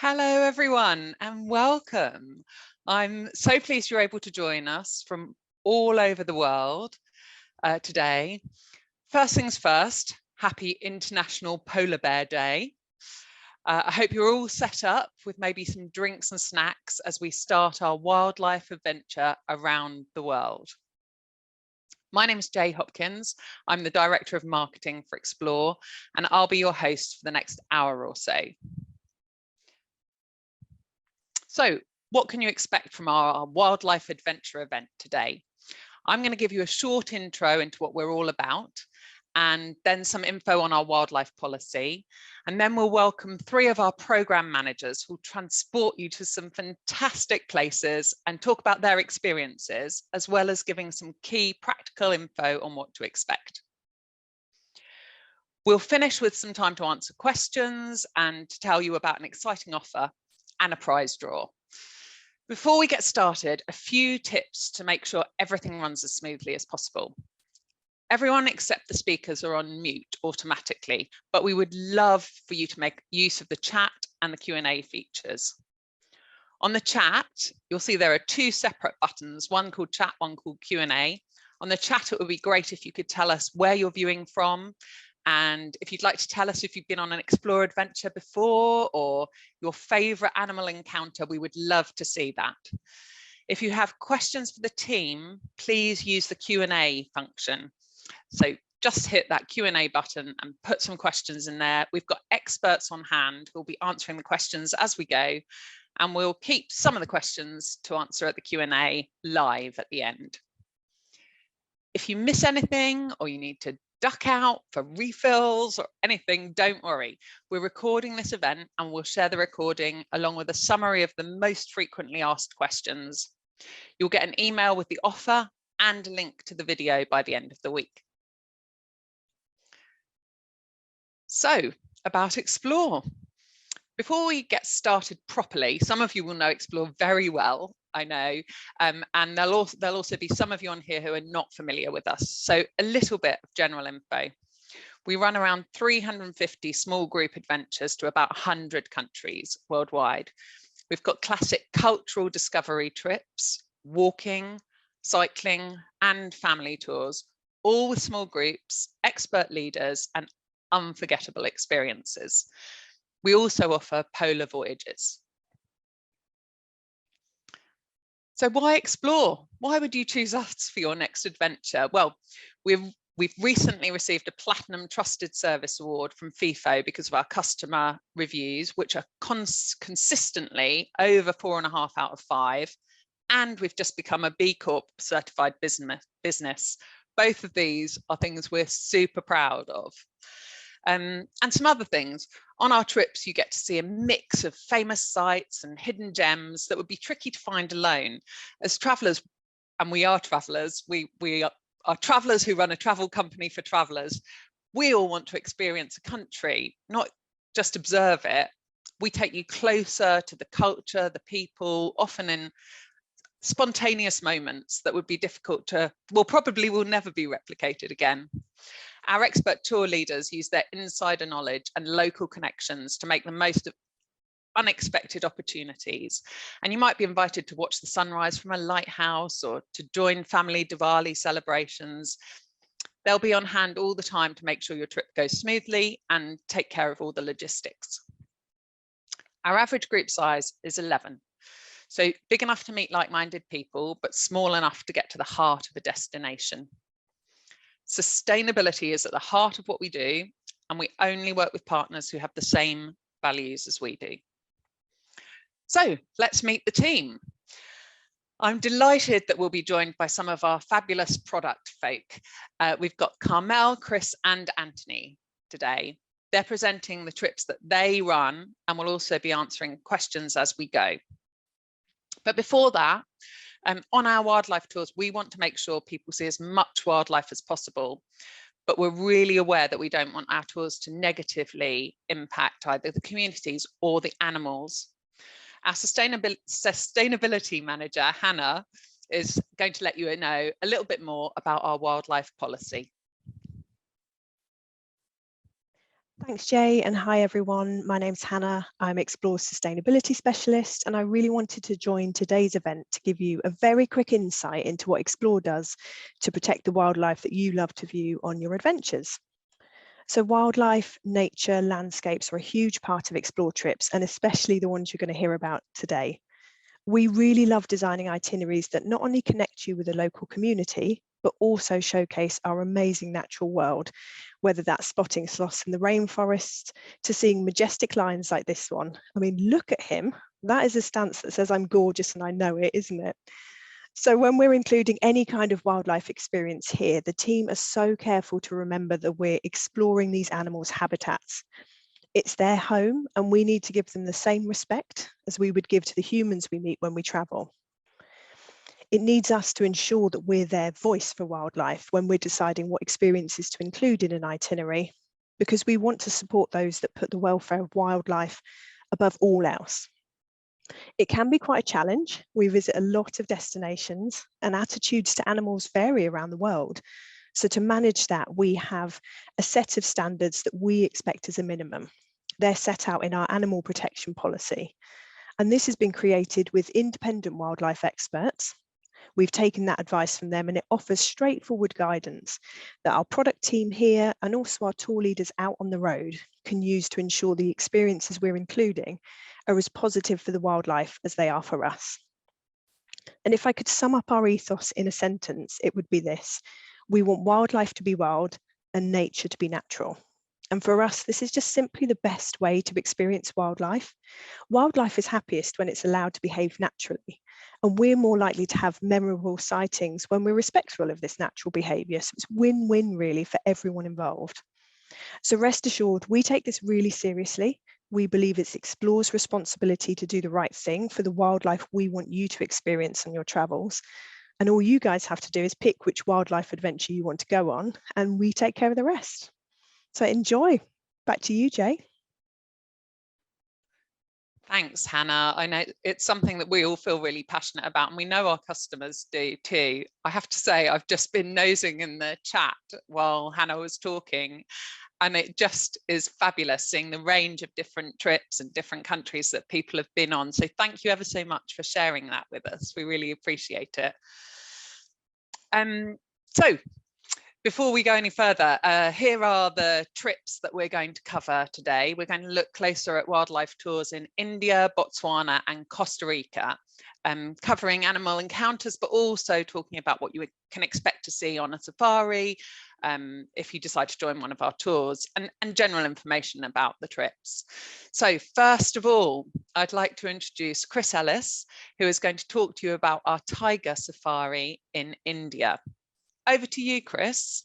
Hello, everyone, and welcome. I'm so pleased you're able to join us from all over the world today. First things first, happy International Polar Bear Day. I hope you're all set up with maybe some drinks and snacks as we start our wildlife adventure around the world. My name is Jay Hopkins. I'm the Director of Marketing for Explore, and I'll be your host for the next hour or so. So what can you expect from our wildlife adventure event today? I'm going to give you a short intro into what we're all about, and then some info on our wildlife policy. And then we'll welcome 3 of our program managers who'll transport you to some fantastic places and talk about their experiences, as well as giving some key practical info on what to expect. We'll finish with some time to answer questions and to tell you about an exciting offer and a prize draw. Before we get started, a few tips to make sure everything runs as smoothly as possible. Everyone except the speakers are on mute automatically, but we would love for you to make use of the chat and the Q&A features. On the chat, you'll see there are 2 separate buttons, one called chat, one called Q&A. On the chat, it would be great if you could tell us where you're viewing from, and if you'd like to tell us if you've been on an Explore adventure before or your favourite animal encounter, we would love to see that. If you have questions for the team, please use the Q&A function. So just hit that Q&A button and put some questions in there. We've got experts on hand who'll be answering the questions as we go, and we'll keep some of the questions to answer at the Q&A live at the end. If you miss anything or you need to duck out for refills or anything, don't worry. We're recording this event and we'll share the recording along with a summary of the most frequently asked questions. You'll get an email with the offer and a link to the video by the end of the week. So, about Explore. Before we get started properly, some of you will know Explore very well, I know, and there'll also be some of you on here who are not familiar with us. So a little bit of general info. We run around 350 small group adventures to about 100 countries worldwide. We've got classic cultural discovery trips, walking, cycling, and family tours, all with small groups, expert leaders, and unforgettable experiences. We also offer polar voyages. So why Explore? Why would you choose us for your next adventure? Well, we've recently received a Platinum Trusted Service Award from FIFO because of our customer reviews, which are consistently over 4.5 out of 5. And we've just become a B Corp certified business. Both of these are things we're super proud of. And some other things. On our trips, you get to see a mix of famous sites and hidden gems that would be tricky to find alone. As travellers, and we are travellers, we are travellers who run a travel company for travellers. We all want to experience a country, not just observe it. We take you closer to the culture, the people, often in spontaneous moments that would be difficult to, well, probably will never be replicated again. Our expert tour leaders use their insider knowledge and local connections to make the most of unexpected opportunities. And you might be invited to watch the sunrise from a lighthouse or to join family Diwali celebrations. They'll be on hand all the time to make sure your trip goes smoothly and take care of all the logistics. Our average group size is 11. So big enough to meet like-minded people, but small enough to get to the heart of a destination. Sustainability is at the heart of what we do, and we only work with partners who have the same values as we do. So let's meet the team. I'm delighted that we'll be joined by some of our fabulous product folk. We've got Carmel, Chris, and Anthony today. They're presenting the trips that they run and will also be answering questions as we go. But before that, on our wildlife tours, we want to make sure people see as much wildlife as possible, but we're really aware that we don't want our tours to negatively impact either the communities or the animals. Our sustainability manager, Hannah, is going to let you know a little bit more about our wildlife policy. Thanks, Jay, and hi everyone. My name's Hannah. I'm Explore's Sustainability Specialist, and I really wanted to join today's event to give you a very quick insight into what Explore does to protect the wildlife that you love to view on your adventures. So wildlife, nature, landscapes are a huge part of Explore trips, and especially the ones you're going to hear about today. We really love designing itineraries that not only connect you with the local community, but also showcase our amazing natural world, whether that's spotting sloths in the rainforests to seeing majestic lions like this one. I mean, look at him. That is a stance that says I'm gorgeous and I know it, isn't it? So when we're including any kind of wildlife experience here, the team are so careful to remember that we're exploring these animals' habitats. It's their home, and we need to give them the same respect as we would give to the humans we meet when we travel. It needs us to ensure that we're their voice for wildlife when we're deciding what experiences to include in an itinerary, because we want to support those that put the welfare of wildlife above all else. It can be quite a challenge. We visit a lot of destinations and attitudes to animals vary around the world. So to manage that, we have a set of standards that we expect as a minimum. They're set out in our animal protection policy. And this has been created with independent wildlife experts. We've taken that advice from them, and it offers straightforward guidance that our product team here and also our tour leaders out on the road can use to ensure the experiences we're including are as positive for the wildlife as they are for us. And if I could sum up our ethos in a sentence, it would be this: we want wildlife to be wild and nature to be natural. And for us, this is just simply the best way to experience wildlife. Wildlife is happiest when it's allowed to behave naturally, and we're more likely to have memorable sightings when we're respectful of this natural behaviour. So it's win-win really for everyone involved. So rest assured, we take this really seriously. We believe it's Explore's responsibility to do the right thing for the wildlife we want you to experience on your travels. And all you guys have to do is pick which wildlife adventure you want to go on, and we take care of the rest. So enjoy. Back to you, Jay. Thanks, Hannah. I know it's something that we all feel really passionate about, and we know our customers do too. I have to say, I've just been nosing in the chat while Hannah was talking, and it just is fabulous seeing the range of different trips and different countries that people have been on. So thank you ever so much for sharing that with us. We really appreciate it. So before we go any further, here are the trips that we're going to cover today. We're going to look closer at wildlife tours in India, Botswana and Costa Rica, covering animal encounters, but also talking about what you can expect to see on a safari if you decide to join one of our tours, and general information about the trips. So first of all, I'd like to introduce Chris Ellis, who is going to talk to you about our tiger safari in India. Over to you, Chris.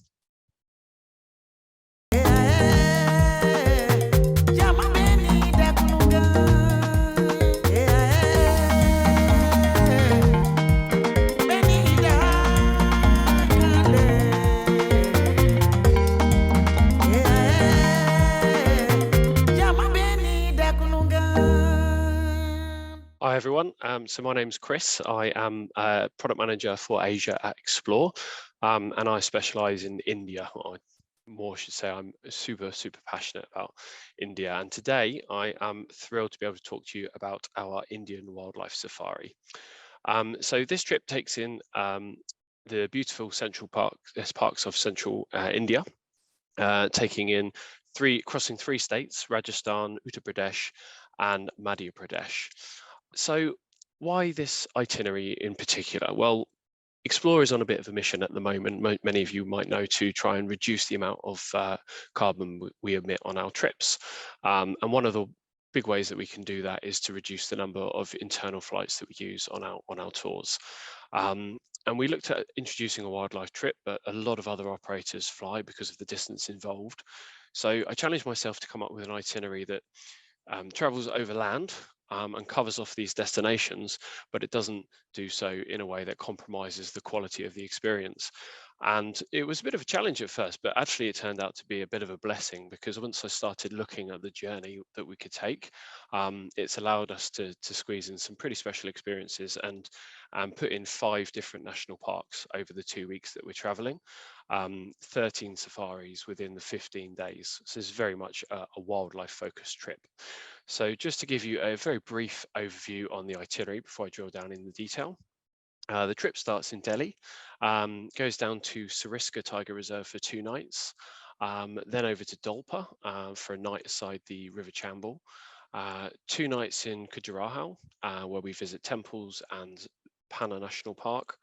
Hi everyone, so my name's Chris. I am a product manager for Asia at Explore, and I specialise in India. Or more should say I'm super passionate about India, and today I am thrilled to be able to talk to you about our Indian wildlife safari. So this trip takes in the beautiful central parks of central India, crossing three states: Rajasthan, Uttar Pradesh and Madhya Pradesh. So why this itinerary in particular? Well, Explore is on a bit of a mission at the moment, many of you might know, to try and reduce the amount of carbon we emit on our trips. And one of the big ways that we can do that is to reduce the number of internal flights that we use on our tours. And we looked at introducing a wildlife trip, but a lot of other operators fly because of the distance involved. So I challenged myself to come up with an itinerary that travels over land and covers off these destinations, but it doesn't do so in a way that compromises the quality of the experience. And it was a bit of a challenge at first, but actually it turned out to be a bit of a blessing, because once I started looking at the journey that we could take, it's allowed us to squeeze in some pretty special experiences and put in 5 different national parks over the 2 weeks that we're traveling, 13 safaris within the 15 days. So it's very much a wildlife focused trip. So just to give you a very brief overview on the itinerary before I drill down in the detail. The trip starts in Delhi, goes down to Sariska Tiger Reserve for 2 nights, then over to Dolpa for a night aside the River Chambal, 2 nights in Khajuraho, where we visit temples and Panna National Park.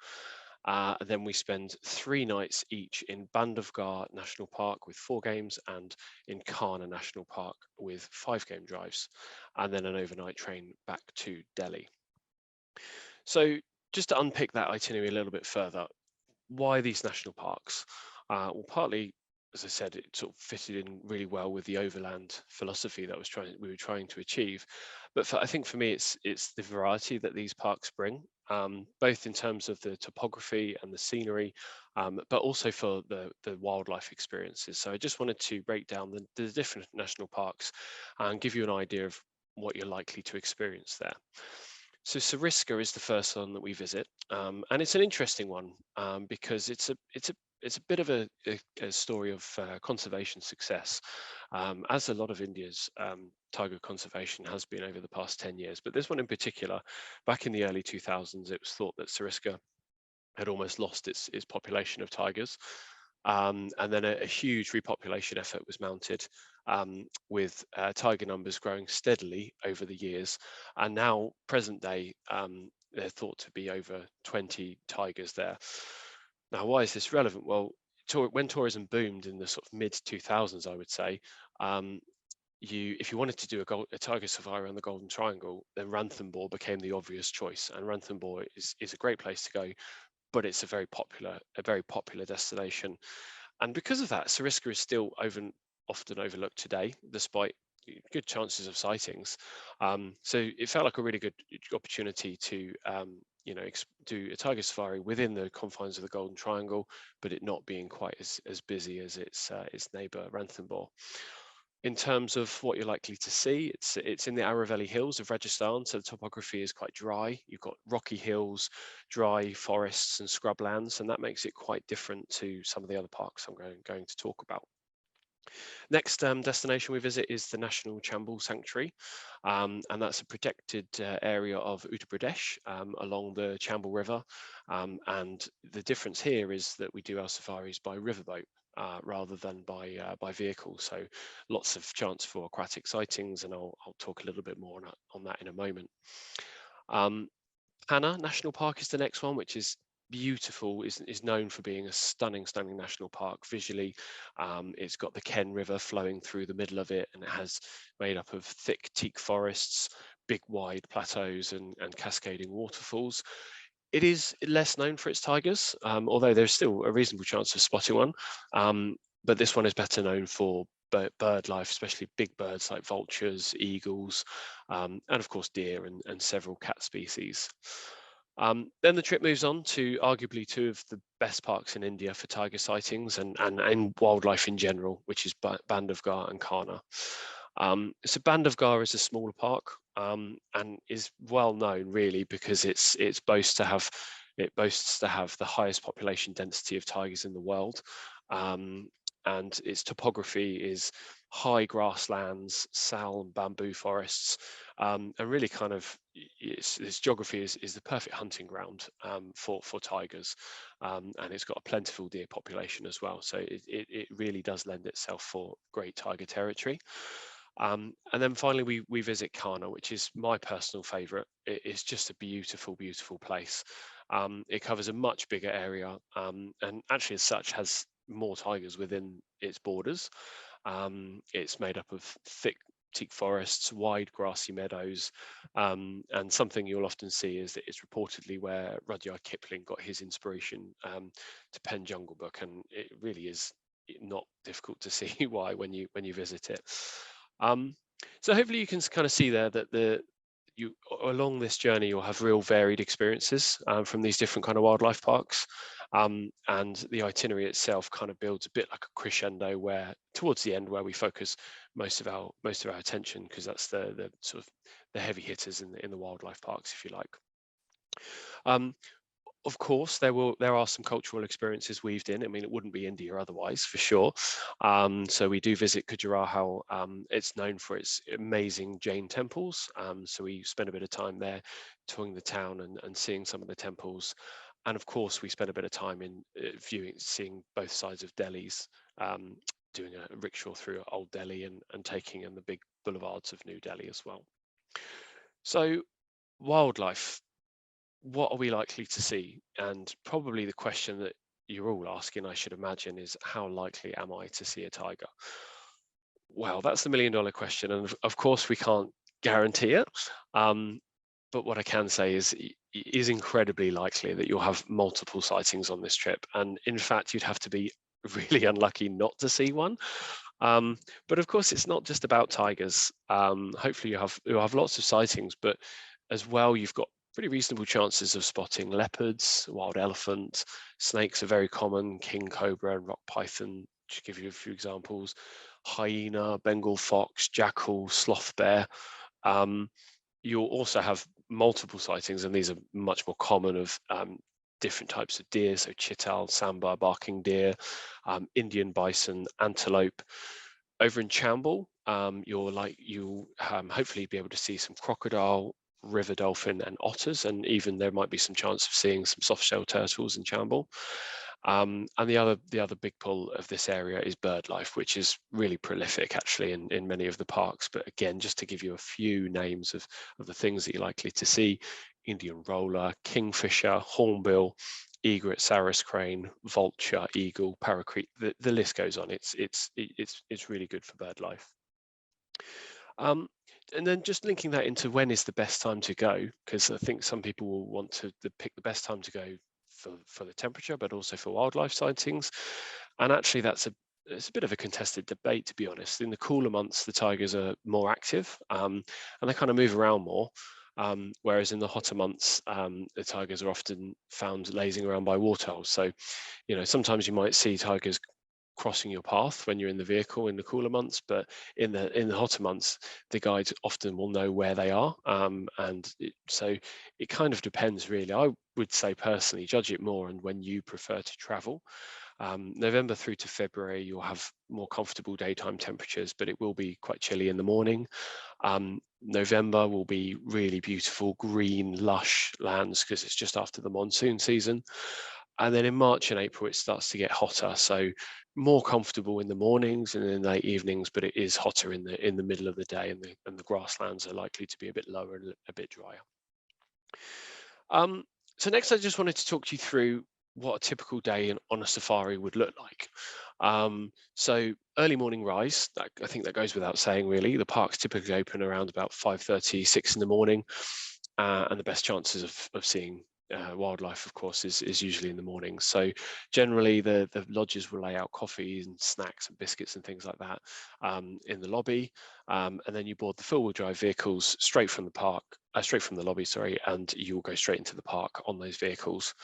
Then we spend 3 nights each in Bandhavgarh National Park with 4 games, and in Kana National Park with 5 game drives, and then an overnight train back to Delhi. So just to unpick that itinerary a little bit further, why these national parks? Well, partly, as I said, it sort of fitted in really well with the overland philosophy that we were trying to achieve. But I think for me, it's the variety that these parks bring, both in terms of the topography and the scenery, but also for the wildlife experiences. So I just wanted to break down the different national parks and give you an idea of what you're likely to experience there. So Sariska is the first one that we visit, and it's an interesting one, because it's a bit of a story of conservation success, as a lot of India's tiger conservation has been over the past 10 years. But this one in particular, back in the early 2000s, it was thought that Sariska had almost lost its population of tigers. And then a huge repopulation effort was mounted, with tiger numbers growing steadily over the years. And now, present day, they're thought to be over 20 tigers there. Now, why is this relevant? Well, when tourism boomed in the sort of mid 2000s, I would say, if you wanted to do a tiger safari around the Golden Triangle, then Ranthambore became the obvious choice. And Ranthambore is a great place to go, but it's a very popular destination. And because of that, Sariska is still often overlooked today, despite good chances of sightings. So it felt like a really good opportunity to do a tiger safari within the confines of the Golden Triangle, but it not being quite as busy as its neighbour Ranthambore. In terms of what you're likely to see, it's in the Aravalli Hills of Rajasthan, so the topography is quite dry. You've got rocky hills, dry forests and scrublands, and that makes it quite different to some of the other parks I'm going to talk about. Next destination we visit is the National Chambal Sanctuary, and that's a protected area of Uttar Pradesh, along the Chambal River. And the difference here is that we do our safaris by riverboat, rather than by vehicle. So lots of chance for aquatic sightings, and I'll talk a little bit more on that in a moment. Panna National Park is the next one, which is beautiful, is known for being a stunning national park visually. It's got the Ken River flowing through the middle of it, and it has made up of thick teak forests, big wide plateaus and cascading waterfalls. It is less known for its tigers, although there's still a reasonable chance of spotting one. But this one is better known for bird life, especially big birds like vultures, eagles, and of course deer and several cat species. Then the trip moves on to arguably 2 of the best parks in India for tiger sightings and wildlife in general, which is Bandhavgarh and Kana. So Bandhavgarh is a smaller park, and is well known really because it boasts to have the highest population density of tigers in the world. And its topography is high grasslands, sal and bamboo forests, and really kind of its geography is the perfect hunting ground for tigers, and it's got a plentiful deer population as well. So it really does lend itself for great tiger territory. And then finally we visit Kana, which is my personal favourite. It's just a beautiful place. It covers a much bigger area, and actually as such has more tigers within its borders. It's made up of thick teak forests, wide grassy meadows, and something you'll often see is that it's reportedly where Rudyard Kipling got his inspiration to pen Jungle Book, and it really is not difficult to see why when you visit it. So hopefully you can kind of see there that along this journey, you'll have real varied experiences from these different kind of wildlife parks. And the itinerary itself kind of builds a bit like a crescendo, where towards the end, where we focus most of our attention, because that's the sort of the heavy hitters in the wildlife parks, if you like. Of course, there are some cultural experiences weaved in. I mean, it wouldn't be India otherwise, for sure. So we do visit Khajuraho. It's known for its amazing Jain temples. So we spend a bit of time there, touring the town and seeing some of the temples. And of course, we spend a bit of time in seeing both sides of Delhi's, doing a rickshaw through Old Delhi and taking in the big boulevards of New Delhi as well. So wildlife, what are we likely to see? And probably the question that you're all asking, I should imagine, is how likely am I to see a tiger? Well, that's the million-dollar question, and of course we can't guarantee it. But what I can say is it is incredibly likely that you'll have multiple sightings on this trip, and in fact you'd have to be really unlucky not to see one. But of course it's not just about tigers. Hopefully you'll have lots of sightings, but as well you've got pretty reasonable chances of spotting leopards, wild elephant, snakes are very common, king cobra and rock python, to give you a few examples, hyena, Bengal fox, jackal, sloth bear. You'll also have multiple sightings, and these are much more common, of different types of deer, so chital, sambar, barking deer, Indian bison, antelope. Over in Chambal, you'll hopefully be able to see some crocodile, river dolphin and otters, and even there might be some chance of seeing some soft-shell turtles in Chambal. And the other big pull of this area is bird life, which is really prolific actually in many of the parks. But again, just to give you a few names of the things that you're likely to see: Indian roller, kingfisher, hornbill, egret, sarus crane, vulture, eagle, parakeet. The list goes on. It's really good for bird life. And then just linking that into when is the best time to go, because I think some people will want to pick the best time to go for the temperature, but also for wildlife sightings. And actually it's a bit of a contested debate, to be honest. In the cooler months, the tigers are more active, and they kind of move around more. Whereas in the hotter months, the tigers are often found lazing around by waterholes. So, sometimes you might see tigers crossing your path when you're in the vehicle in the cooler months, but in the hotter months the guides often will know where they are, so it kind of depends really. I would say personally judge it more and when you prefer to travel. November through to February you'll have more comfortable daytime temperatures, but it will be quite chilly in the morning. November will be really beautiful green lush lands because it's just after the monsoon season. And then in March and April it starts to get hotter, so more comfortable in the mornings and in the late evenings, but it is hotter in the middle of the day, and the grasslands are likely to be a bit lower and a bit drier. So next I just wanted to talk you through what a typical day on a safari would look like. So early morning rise, I think that goes without saying really. The parks typically open around about 5:30, 6 in the morning, and the best chances of seeing wildlife, of course, is usually in the morning. So generally the lodges will lay out coffee and snacks and biscuits and things like that in the lobby, and then you board the four-wheel drive vehicles straight from the lobby, sorry, and you will go straight into the park on those vehicles.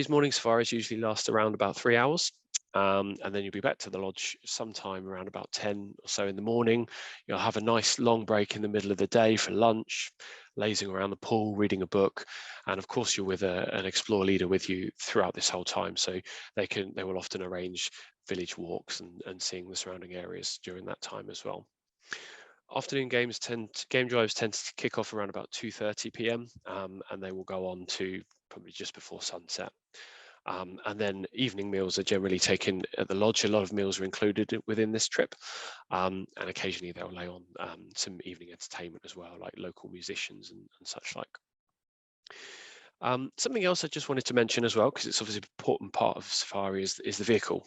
Morning safaris usually last around about 3 hours. And then you'll be back to the lodge sometime around about 10 or so in the morning. You'll have a nice long break in the middle of the day for lunch, lazing around the pool, reading a book, and of course you're with an explore leader with you throughout this whole time, so they will often arrange village walks and seeing the surrounding areas during that time as well. Afternoon game drives tend to kick off around about 2:30 p.m. And they will go on to probably just before sunset. And then evening meals are generally taken at the lodge. A lot of meals are included within this trip, and occasionally they'll lay on some evening entertainment as well, like local musicians and such like. Something else I just wanted to mention as well, because it's obviously an important part of safari, is the vehicle.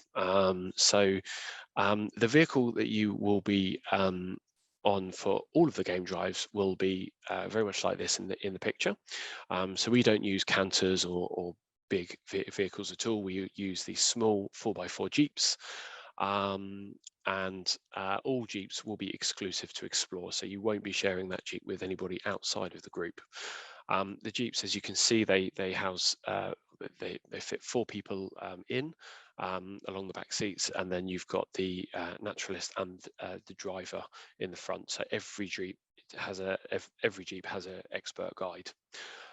So the vehicle that you will be on for all of the game drives will be very much like this in the picture. So we don't use canters or big vehicles at all. We use these small 4x4 Jeeps, and all jeeps will be exclusive to Explore, so you won't be sharing that jeep with anybody outside of the group. The jeeps, as you can see, they house they fit 4 people in along the back seats, and then you've got the naturalist and the driver in the front. So every jeep has a expert guide.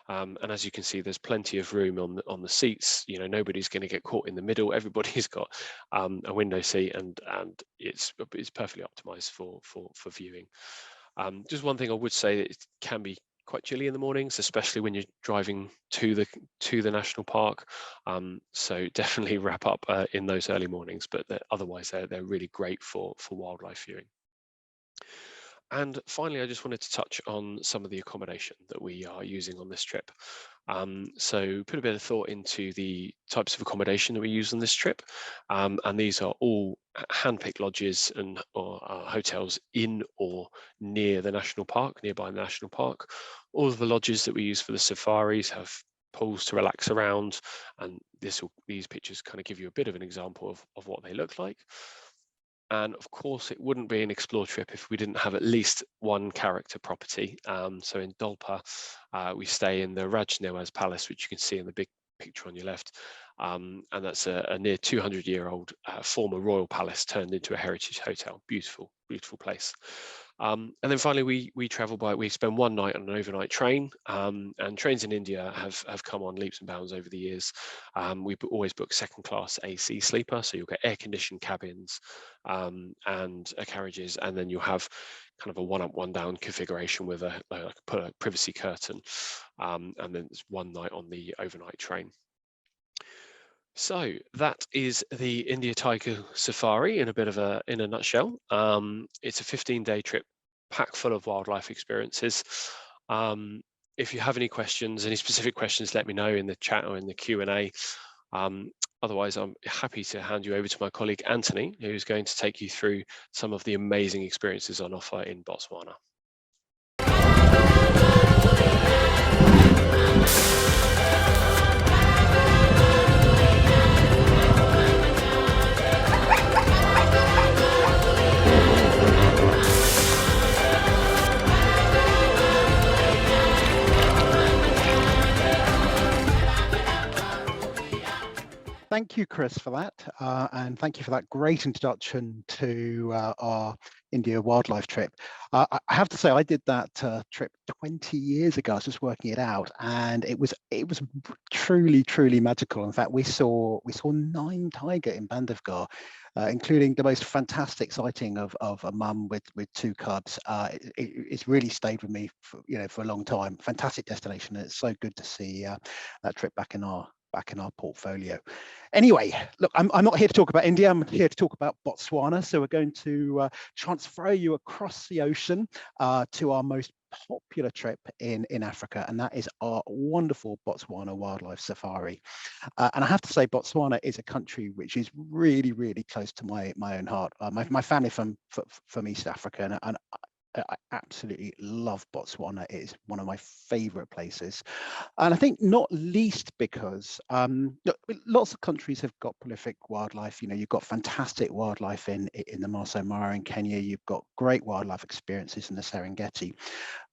And as you can see, there's plenty of room on the seats. You know, nobody's going to get caught in the middle. Everybody's got a window seat, and it's perfectly optimized for viewing. Just one thing I would say, that it can be quite chilly in the mornings, especially when you're driving to the national park. So definitely wrap up in those early mornings. But otherwise, they're really great for wildlife viewing. And finally, I just wanted to touch on some of the accommodation that we are using on this trip. So put a bit of thought into the types of accommodation that we use on this trip. And these are all hand-picked lodges or hotels in or near the national park, nearby the national park. All of the lodges that we use for the safaris have pools to relax around, and these pictures kind of give you a bit of an example of what they look like. And of course, it wouldn't be an Explore trip if we didn't have at least one character property. So in Dolpa, we stay in the Raj Nawaz Palace, which you can see in the big picture on your left. And that's a near 200-year-old former royal palace turned into a heritage hotel. Beautiful, beautiful place. And then finally, we spend one night on an overnight train, and trains in India have come on leaps and bounds over the years. We always book second class AC sleeper, so you'll get air conditioned cabins and carriages, and then you'll have kind of a one up, one down configuration with a privacy curtain, and then it's one night on the overnight train. So that is the India Tiger Safari in a nutshell. It's a 15-day trip packed full of wildlife experiences. If you have any specific questions, let me know in the chat or in the Q&A. Otherwise, I'm happy to hand you over to my colleague Anthony, who's going to take you through some of the amazing experiences on offer in Botswana. Thank you, Chris, for that. And thank you for that great introduction to our India wildlife trip. I have to say, I did that trip 20 years ago. I was just working it out, and it was truly, truly magical. In fact, we saw 9 tiger in Bandhavgarh, including the most fantastic sighting of a mum with 2 cubs. It's really stayed with me for a long time. Fantastic destination. It's so good to see that trip back in our portfolio. Anyway, look, I'm not here to talk about India. I'm here to talk about Botswana. So we're going to transfer you across the ocean to our most popular trip in Africa, and that is our wonderful Botswana wildlife safari. And I have to say, Botswana is a country which is really, really close to my own heart. My family from East Africa, and I absolutely love Botswana. It is one of my favorite places. And I think not least because lots of countries have got prolific wildlife. You've got fantastic wildlife in the Masai Mara in Kenya. You've got great wildlife experiences in the Serengeti.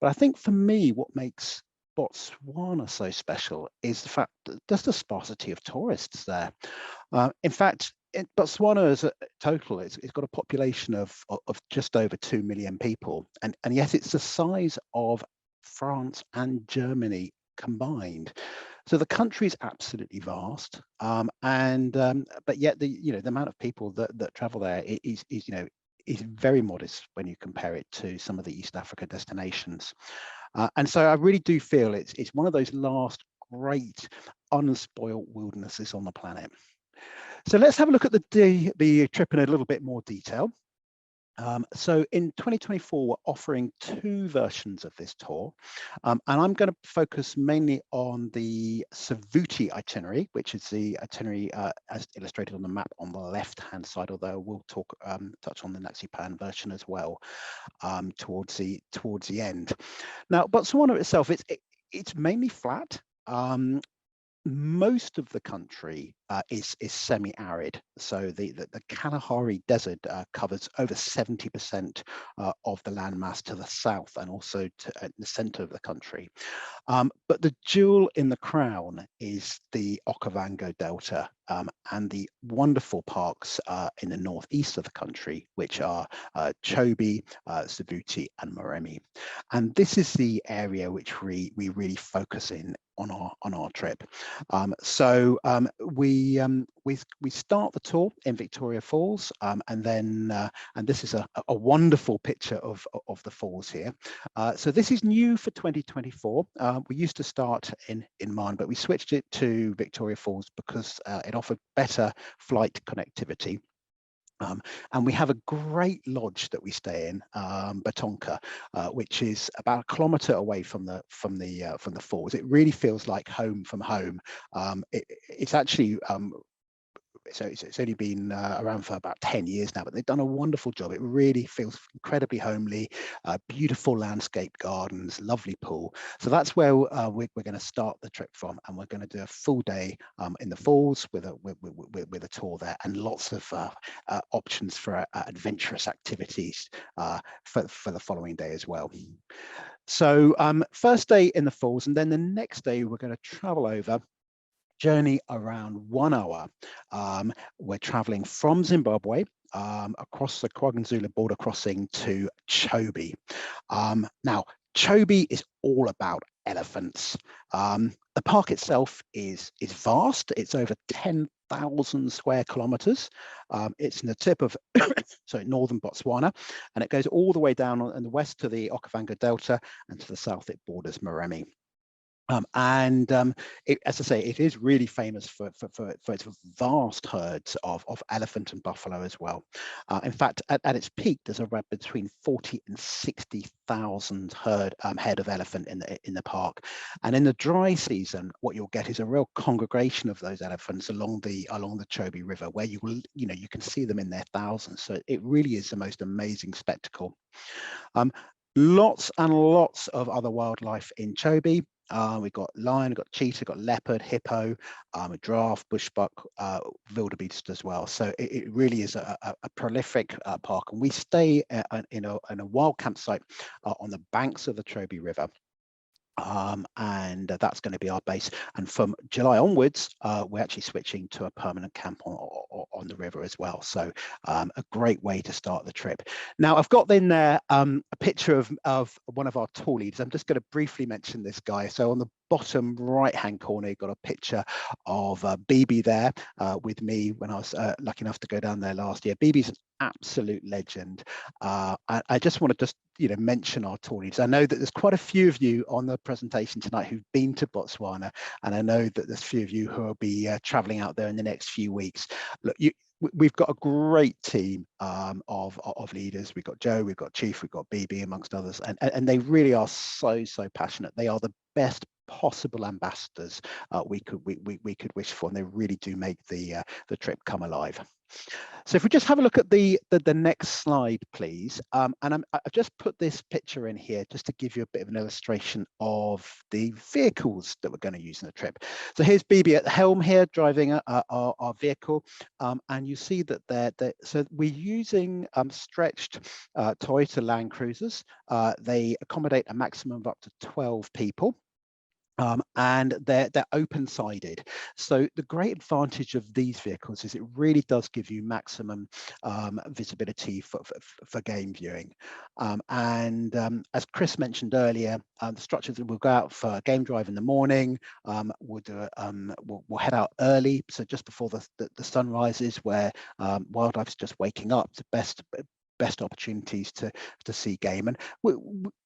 But I think for me, what makes Botswana so special is the fact that there's the sparsity of tourists there. In fact, Botswana as a total, it's got a population of just over 2 million people, and yet it's the size of France and Germany combined. So the country is absolutely vast, but yet the amount of people that travel there is very modest when you compare it to some of the East Africa destinations. And so I really do feel it's one of those last great unspoiled wildernesses on the planet. So let's have a look at the trip in a little bit more detail. So in 2024, we're offering 2 versions of this tour, and I'm going to focus mainly on the Savuti itinerary, which is the itinerary as illustrated on the map on the left-hand side, although we'll touch on the Naxipan version as well towards the end. Now, Botswana itself, it's mainly flat. Most of the country is semi-arid. So the Kalahari Desert covers over 70% of the landmass to the south and also to the centre of the country. But the jewel in the crown is the Okavango Delta and the wonderful parks in the northeast of the country, which are Chobe, Savuti and Moremi. And this is the area which we really focus in on our trip. We start the tour in Victoria Falls, and this is a wonderful picture of the falls here. So this is new for 2024. We used to start in Marne, but we switched it to Victoria Falls because it offered better flight connectivity. And we have a great lodge that we stay in, Batonka, which is about a kilometre away from the falls. It really feels like home from home. It's actually so it's only been around for about 10 years now, but they've done a wonderful job. It really feels incredibly homely, beautiful landscape gardens, lovely pool. So that's where we're going to start the trip from, and we're going to do a full day in the falls with a tour there, and lots of options for adventurous activities for the following day as well. So first day in the falls, and then the next day we're going to travel over, journey around 1 hour. We're traveling from Zimbabwe across the KwaZulu border crossing to Chobe. Now, Chobe is all about elephants. The park itself is vast. It's over 10,000 square kilometers. It's in the tip of northern Botswana, and it goes all the way down in the west to the Okavango Delta, and to the south it borders Moremi. As I say, it is really famous for its vast herds of elephant and buffalo as well. In fact, at its peak, there's around between 40 and 60,000 head of elephant in the park. And in the dry season, what you'll get is a real congregation of those elephants along the Chobe River, where you can see them in their thousands. So it really is the most amazing spectacle. Lots and lots of other wildlife in Chobe. We've got lion, we've got cheetah, we've got leopard, hippo, a giraffe, bushbuck, wildebeest as well. So it really is a prolific park, and we stay in a wild campsite on the banks of the Chobe River. And that's going to be our base. And from July onwards, we're actually switching to a permanent camp on the river as well. So a great way to start the trip. Now, I've got in there a picture of one of our tour leaders. I'm just going to briefly mention this guy. So on the bottom right-hand corner, you've got a picture of BB there with me when I was lucky enough to go down there last year. BB's an absolute legend. I just want to mention our tour leaders. I know that there's quite a few of you on the presentation tonight who've been to Botswana, and I know that there's a few of you who will be traveling out there in the next few weeks. Look, we've got a great team of leaders. We've got Joe, we've got Chief, we've got BB, amongst others, and they really are so passionate. They are the best possible ambassadors we could wish for, and they really do make the trip come alive. So if we just have a look at the next slide, please. And I've just put this picture in here just to give you a bit of an illustration of the vehicles that we're going to use in the trip. So here's BB at the helm here, driving our vehicle. And you see that so we're using stretched Toyota Land Cruisers. They accommodate a maximum of up to 12 people. And they're open-sided. So the great advantage of these vehicles is it really does give you maximum visibility for game viewing. As Chris mentioned earlier, the structures that we'll go out for a game drive in the morning. We'll head out early, so just before the sun rises, where wildlife's just waking up. The best opportunities to see game, and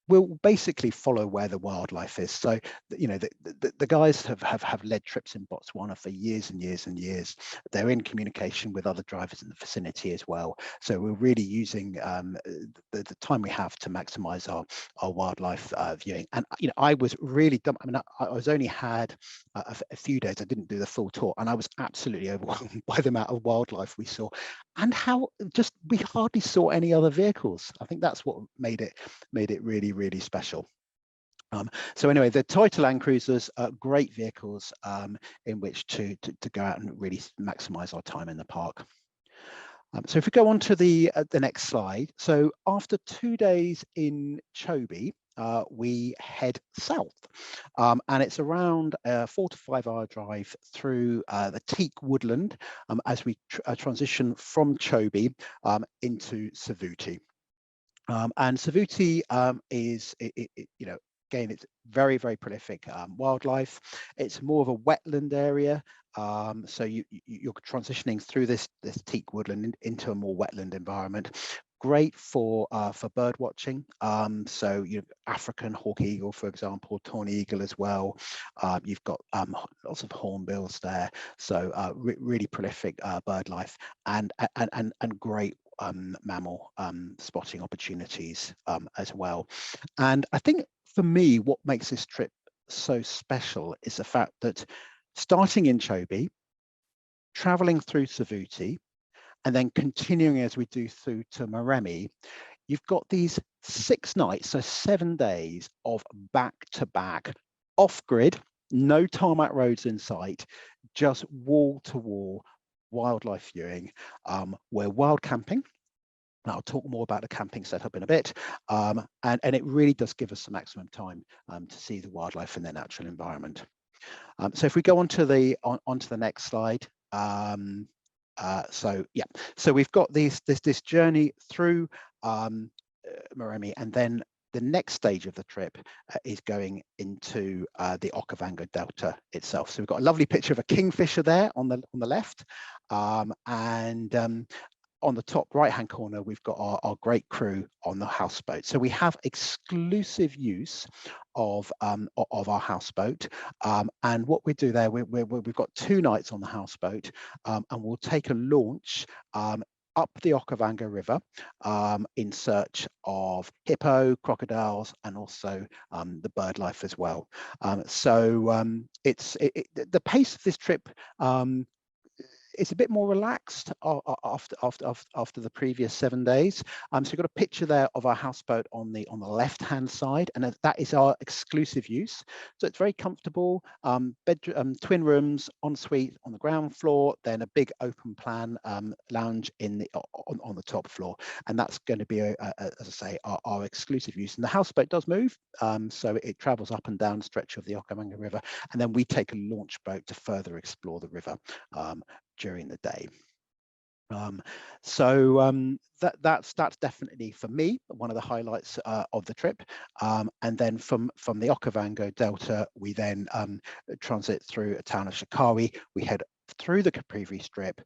we'll basically follow where the wildlife is. So the guys have led trips in Botswana for years and years and years. They're in communication with other drivers in the vicinity as well. So we're really using the time we have to maximize our wildlife viewing. And I was really dumb. I mean, I was only had a few days. I didn't do the full tour, and I was absolutely overwhelmed by the amount of wildlife we saw, and how just we hardly saw any other vehicles. I think that's what made it really special. So anyway, the toy to land cruisers are great vehicles in which to go out and really maximise our time in the park. So if we go on to the next slide, so after 2 days in Chobe, we head south, and it's around a 4 to 5 hour drive through the teak woodland as we transition from Chobe into Savuti. And Savuti is, you know, again, it's very, very prolific wildlife. It's more of a wetland area. So you're transitioning through this teak woodland into a more wetland environment. Great for bird watching. So African hawk eagle, for example, tawny eagle as well. You've got lots of hornbills there. So really prolific bird life and great mammal spotting opportunities as well. And I think for me, what makes this trip so special is the fact that starting in Chobe, traveling through Savuti, and then continuing as we do through to Maremi, you've got these 6 nights, so 7 days of back-to-back off-grid, no tarmac roads in sight, just wall-to-wall wildlife viewing. We're wild camping. I'll talk more about the camping setup in a bit, and it really does give us some maximum time to see the wildlife in their natural environment. So if we go on to the onto the next slide, so we've got this journey through Maremi, and then the next stage of the trip is going into the Okavango Delta itself. So we've got a lovely picture of a kingfisher there on the left, and on the top right-hand corner, we've got our great crew on the houseboat. So we have exclusive use of our houseboat, and what we do there, we've got 2 nights on the houseboat, and we'll take a launch up the Okavango River in search of hippo, crocodiles, and also the bird life as well. The pace of this trip it's a bit more relaxed after the previous 7 days. So you've got a picture there of our houseboat on the left-hand side, and that is our exclusive use. So it's very comfortable. Bedroom, twin rooms, ensuite on the ground floor, then a big open plan lounge on the top floor, and that's going to be, as I say, our exclusive use. And the houseboat does move, so it travels up and down the stretch of the Okavango River, and then we take a launch boat to further explore the river during the day. That's definitely for me one of the highlights of the trip. And then from the Okavango Delta, we then transit through a town of Shakawi. We head through the Caprivi Strip,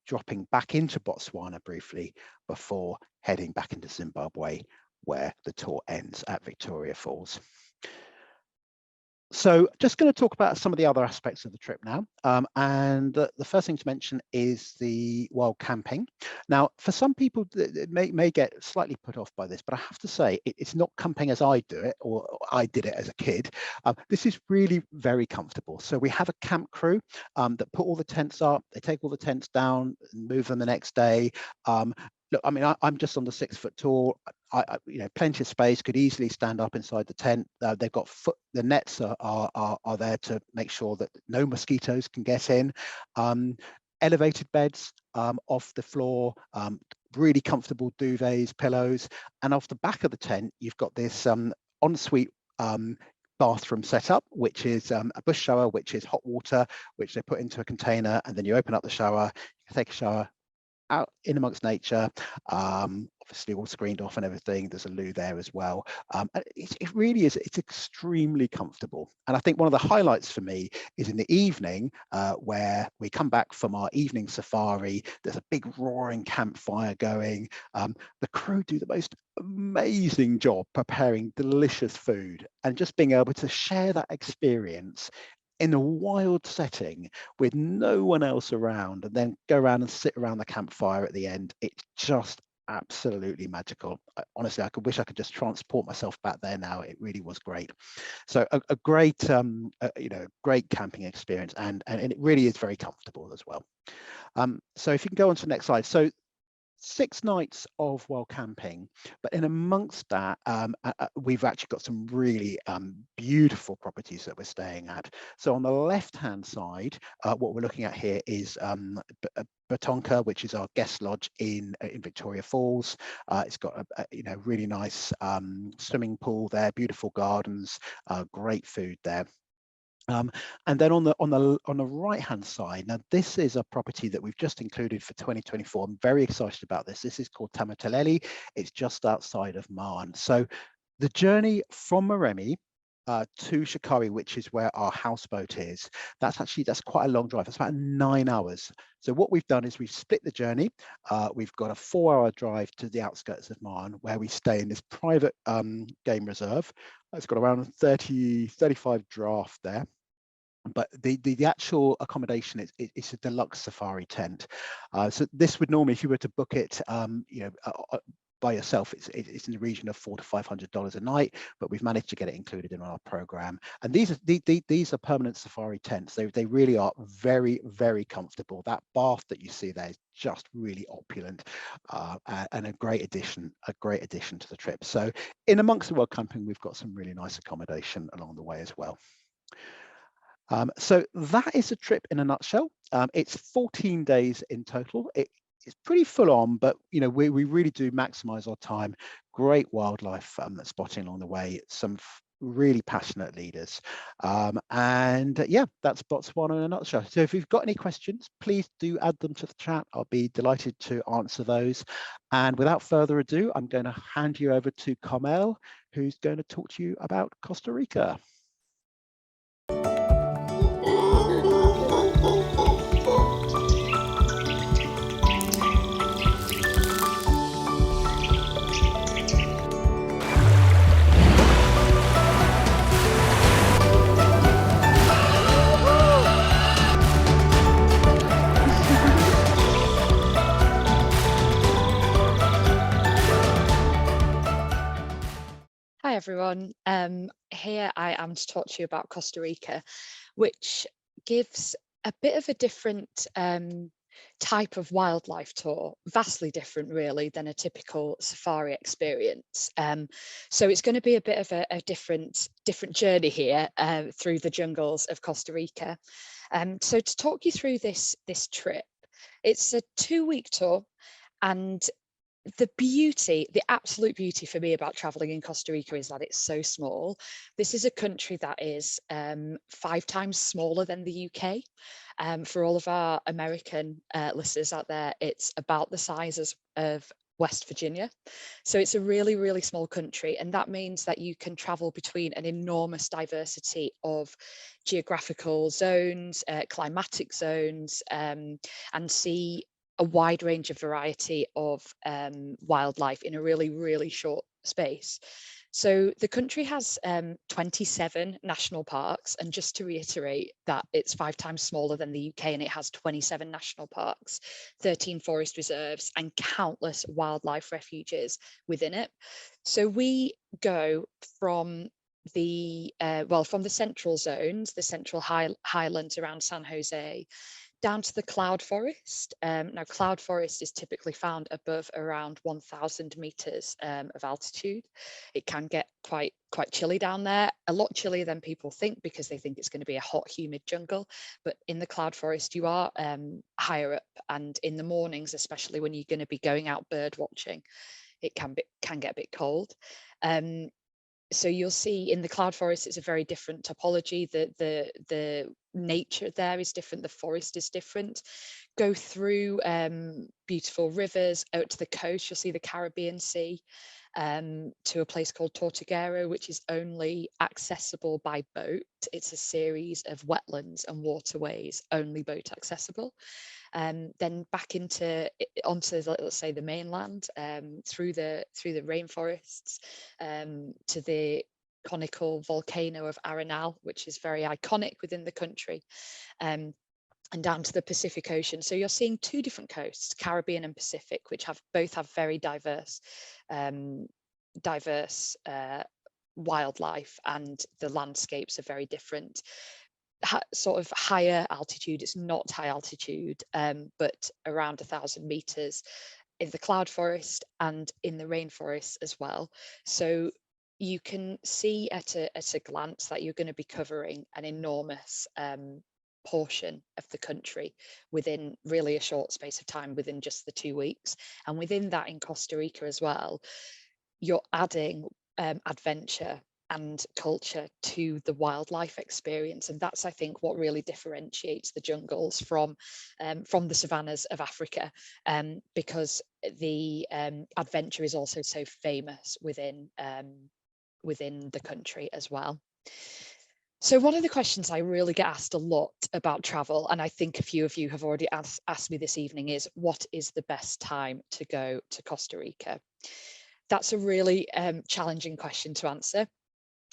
dropping back into Botswana briefly before heading back into Zimbabwe, where the tour ends at Victoria Falls. So just going to talk about some of the other aspects of the trip now. And the first thing to mention is the wild camping. Now, for some people, it may get slightly put off by this, but I have to say, it's not camping as I do it, or I did it as a kid. This is really very comfortable. So we have a camp crew that put all the tents up, they take all the tents down and move them the next day. Look, I mean, I'm just on the 6 foot tall. Plenty of space, could easily stand up inside the tent. They've got the nets are there to make sure that no mosquitoes can get in. Elevated beds off the floor, really comfortable duvets, pillows, and off the back of the tent, you've got this ensuite bathroom setup, which is a bush shower, which is hot water, which they put into a container, and then you open up the shower, you can take a shower out in amongst nature, obviously all screened off and everything. There's a loo there as well. It really is, it's extremely comfortable. And I think one of the highlights for me is in the evening where we come back from our evening safari, there's a big roaring campfire going. The crew do the most amazing job preparing delicious food, and just being able to share that experience in a wild setting with no one else around, and then go around and sit around the campfire at the end. It's just absolutely magical. Honestly, I wish I could just transport myself back there now. It really was great. So a great, great camping experience, and it really is very comfortable as well. So if you can go on to the next slide. So 6 nights of wild camping, but in amongst that, we've actually got some really beautiful properties that we're staying at. So on the left-hand side, what we're looking at here is Batonka, which is our guest lodge in Victoria Falls. It's got a really nice swimming pool there, beautiful gardens, great food there. And then on the right hand side, now this is a property that we've just included for 2024. I'm very excited about this. This is called Tamataleli. It's just outside of Marne. So the journey from Moremi to Shikari, which is where our houseboat is, that's quite a long drive. It's about 9 hours. So what we've done is we've split the journey. We've got a 4-hour drive to the outskirts of Marne, where we stay in this private game reserve. It's got around 35 draft there. But the actual accommodation it's a deluxe safari tent. So this would normally, if you were to book it, by yourself, it's in the region of $400 to $500 a night. But we've managed to get it included in our program. And these are permanent safari tents. They really are very, very comfortable. That bath that you see there is just really opulent, and a great addition to the trip. So in amongst the wild camping, we've got some really nice accommodation along the way as well. So that is a trip in a nutshell. It's 14 days in total. It's pretty full on, but we really do maximize our time. Great wildlife spotting along the way, some really passionate leaders. And yeah, that's Botswana in a nutshell. So if you've got any questions, please do add them to the chat. I'll be delighted to answer those. And without further ado, I'm going to hand you over to Carmel, who's going to talk to you about Costa Rica. Hi everyone, here I am to talk to you about Costa Rica, which gives a bit of a different type of wildlife tour, vastly different really than a typical safari experience. So it's going to be a bit of a different journey here through the jungles of Costa Rica. So to talk you through this trip, it's a 2-week tour, and the absolute beauty for me about traveling in Costa Rica is that it's so small. This is a country that is 5 times smaller than the UK. For all of our American listeners out there, it's about the size of West Virginia. So it's a really, really small country. And that means that you can travel between an enormous diversity of geographical zones, climatic zones, and see a wide range of variety of wildlife in a really, really short space. So the country has 27 national parks, and just to reiterate that it's 5 times smaller than the UK, and it has 27 national parks, 13 forest reserves, and countless wildlife refuges within it. So we go from the central zones, the central highlands around San Jose, down to the cloud forest. Now, cloud forest is typically found above around 1,000 meters of altitude. It can get quite chilly down there, a lot chillier than people think, because they think it's going to be a hot, humid jungle. But in the cloud forest, you are higher up, and in the mornings, especially when you're going to be going out bird watching, it can get a bit cold. So you'll see in the cloud forest, it's a very different topology. The nature there is different. The forest is different. Go through beautiful rivers out to the coast. You'll see the Caribbean Sea, to a place called Tortuguero, which is only accessible by boat. It's a series of wetlands and waterways, only boat accessible. Then back onto, let's say, the mainland, through the rainforests, to the conical volcano of Arenal, which is very iconic within the country, and down to the Pacific Ocean. So you're seeing 2 different coasts, Caribbean and Pacific, which both have very diverse wildlife, and the landscapes are very different. Sort of higher altitude, it's not high altitude, but around 1,000 meters, in the cloud forest and in the rainforest as well. So you can see at a glance that you're going to be covering an enormous portion of the country within really a short space of time, within just the 2 weeks. And within that, in Costa Rica as well, you're adding adventure and culture to the wildlife experience, and that's, I think, what really differentiates the jungles from the savannas of Africa, because the adventure is also so famous within the country as well. So one of the questions I really get asked a lot about travel, and I think a few of you have already asked me this evening, is what is the best time to go to Costa Rica? That's a really challenging question to answer.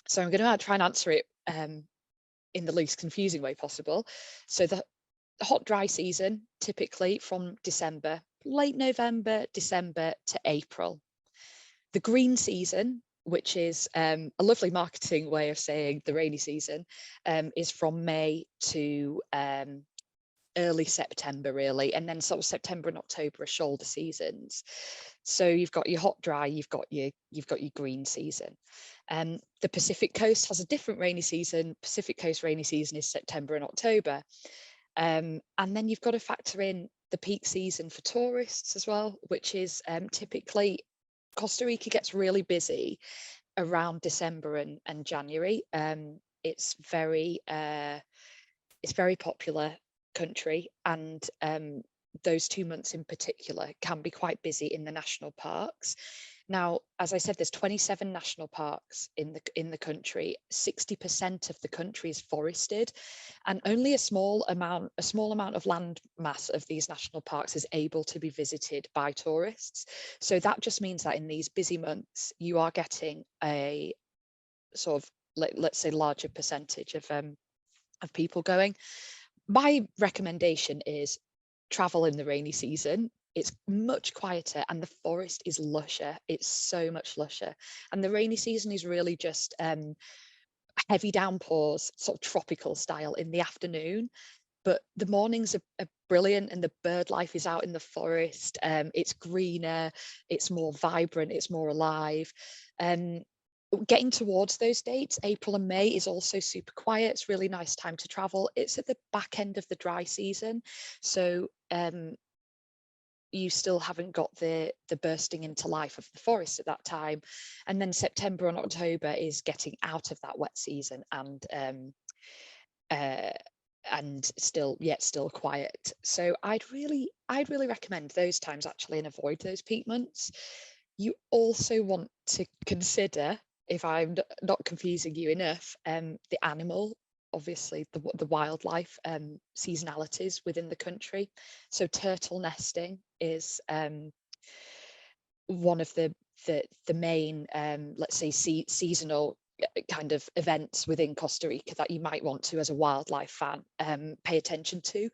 So I'm going to try and answer it in the least confusing way possible. So the hot, dry season, typically from December, late November, December to April. The green season, which is a lovely marketing way of saying the rainy season, is from May to early September, really, and then sort of September and October are shoulder seasons. So you've got your hot, dry, you've got your green season. The Pacific Coast has a different rainy season. Pacific Coast rainy season is September and October, and then you've got to factor in the peak season for tourists as well, which is typically Costa Rica gets really busy around December and January. It's very popular country, and those 2 months in particular can be quite busy in the national parks. Now, as I said, there's 27 national parks in the country. 60% of the country is forested, and only a small amount of land mass of these national parks is able to be visited by tourists. So that just means that in these busy months, you are getting a sort of, let's say, larger percentage of people going. My recommendation is travel in the rainy season. It's much quieter and the forest is lusher. It's so much lusher. And the rainy season is really just heavy downpours, sort of tropical style in the afternoon. But the mornings are brilliant, and the bird life is out in the forest. It's greener, it's more vibrant, it's more alive. Getting towards those dates, April and May is also super quiet. It's really nice time to travel. It's at the back end of the dry season, so you still haven't got the bursting into life of the forest at that time. And then September and October is getting out of that wet season and still quiet. So I'd really recommend those times actually, and avoid those peak months. You also want to consider, if I'm not confusing you enough, the animal, obviously the wildlife seasonalities within the country. So turtle nesting is one of the main let's say seasonal kind of events within Costa Rica that you might want to, as a wildlife fan, pay attention to.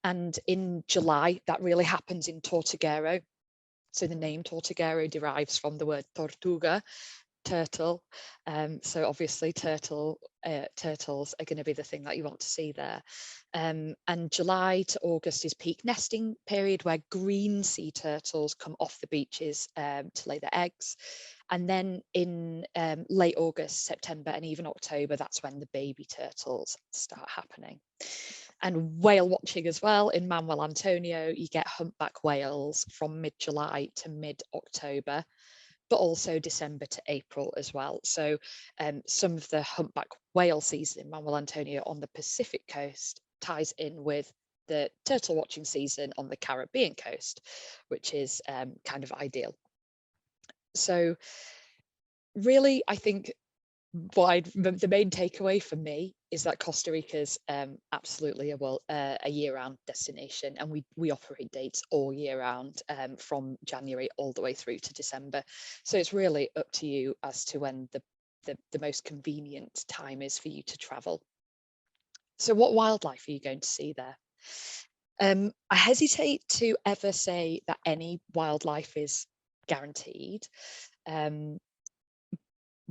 And in July, that really happens in Tortuguero. So the name Tortuguero derives from the word tortuga, turtle. So obviously turtles are going to be the thing that you want to see there. And July to August is peak nesting period, where green sea turtles come off the beaches to lay their eggs. And then in late August, September, and even October, that's when the baby turtles start happening. And whale watching as well. In Manuel Antonio, you get humpback whales from mid-July to mid-October, but also December to April as well. So some of the humpback whale season in Manuel Antonio on the Pacific coast ties in with the turtle watching season on the Caribbean coast, which is kind of ideal. So really, I think the main takeaway for me is that Costa Rica's absolutely a year-round destination, and we operate dates all year round, from January all the way through to December. So it's really up to you as to when the most convenient time is for you to travel. So what wildlife are you going to see there? I hesitate to ever say that any wildlife is guaranteed.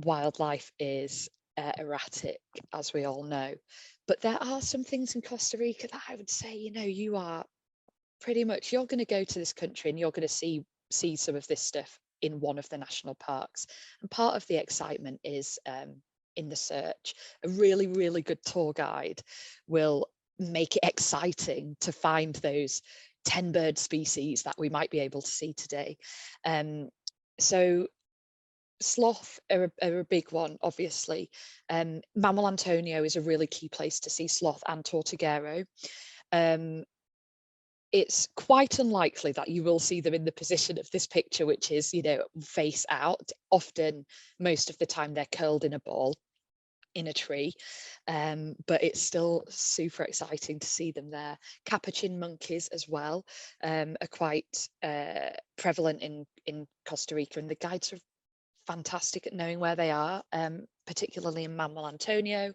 Wildlife is erratic, as we all know, but there are some things in Costa Rica that I would say, you are pretty much, you're going to go to this country and you're going to see see some of this stuff in one of the national parks. And part of the excitement is in the search. A really, really good tour guide will make it exciting to find those 10 bird species that we might be able to see today. So sloth are a big one, obviously. Mammal Antonio is a really key place to see sloth and tortuguero. It's quite unlikely that you will see them in the position of this picture, which is, you know, face out. Often, most of the time, they're curled in a ball in a tree, but it's still super exciting to see them there. Capuchin monkeys as well are quite prevalent in Costa Rica, and the guides are fantastic at knowing where they are, particularly in Mammal Antonio.